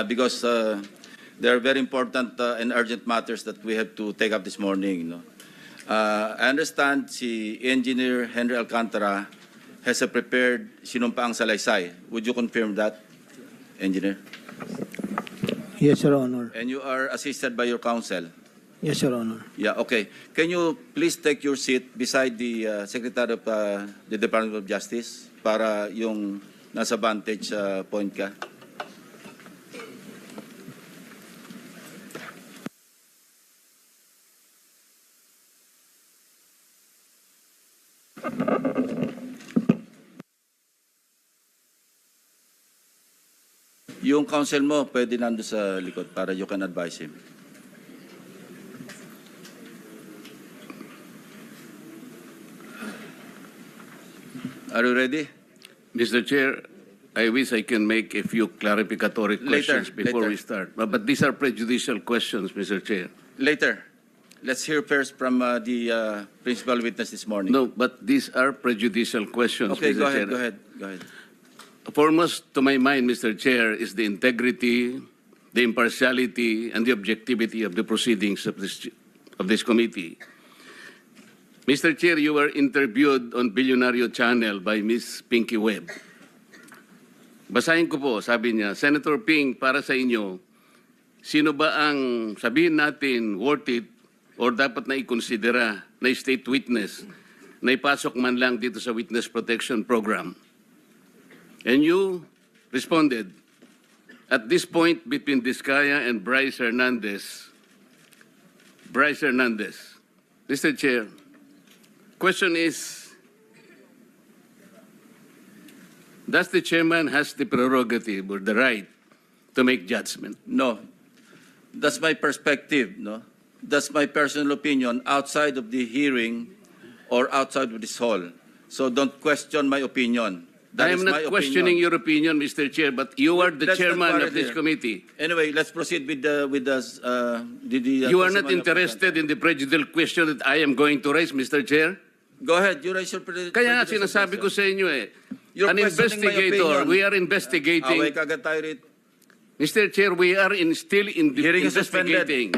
because there are very important and urgent matters that we have to take up this morning. No? I understand si Engineer Henry Alcantara has a prepared sinumpaang salaysay. Would you confirm that, Engineer? Yes, Your Honor. And you are assisted by your counsel? Yes, Your Honor. Yeah, okay. Can you please take your seat beside the Secretary of the Department of Justice para yung nasa vantage point ka? Yung counsel mo, pwede nando sa likod para you can advise him. Are you ready? Mr. Chair, I wish I can make a few clarificatory questions before later. we start. But these are prejudicial questions, Mr. Chair. Later. Let's hear first from the principal witness this morning. No, but these are prejudicial questions, Okay, Mr. Chair. go ahead. Foremost to my mind, Mr. Chair, is the integrity, the impartiality, and the objectivity of the proceedings of this committee. Mr. Chair, you were interviewed on Billionario Channel by Ms. Pinky Webb. Basahin ko po, sabi niya, Senator Ping, para sa inyo, sino ba ang sabihin natin worth it or dapat na ikonsidera na state witness na ipasok man lang dito sa Witness Protection Program? And you responded, at this point between Diskaya and Bryce Hernandez, Mr. Chair, question is, does the chairman has the prerogative or the right to make judgment? No. That's my perspective, no? That's my personal opinion outside of the hearing or outside of this hall. So don't question my opinion. That I am is not my questioning opinion. your opinion, Mr. Chair, but you are the Let's not chairman quarrel of this here. committee. Anyway, let's proceed with the You are not testimony of the interested in the prejudicial question that I am going to raise, Mr. Chair? Go ahead, you raise your Kaya nga sinasabi ko sa inyo You're an questioning my investigator, opinion. we are investigating. Away kagad tayo rito. Mr. Chair, we are still in the Hearing is suspended. investigating.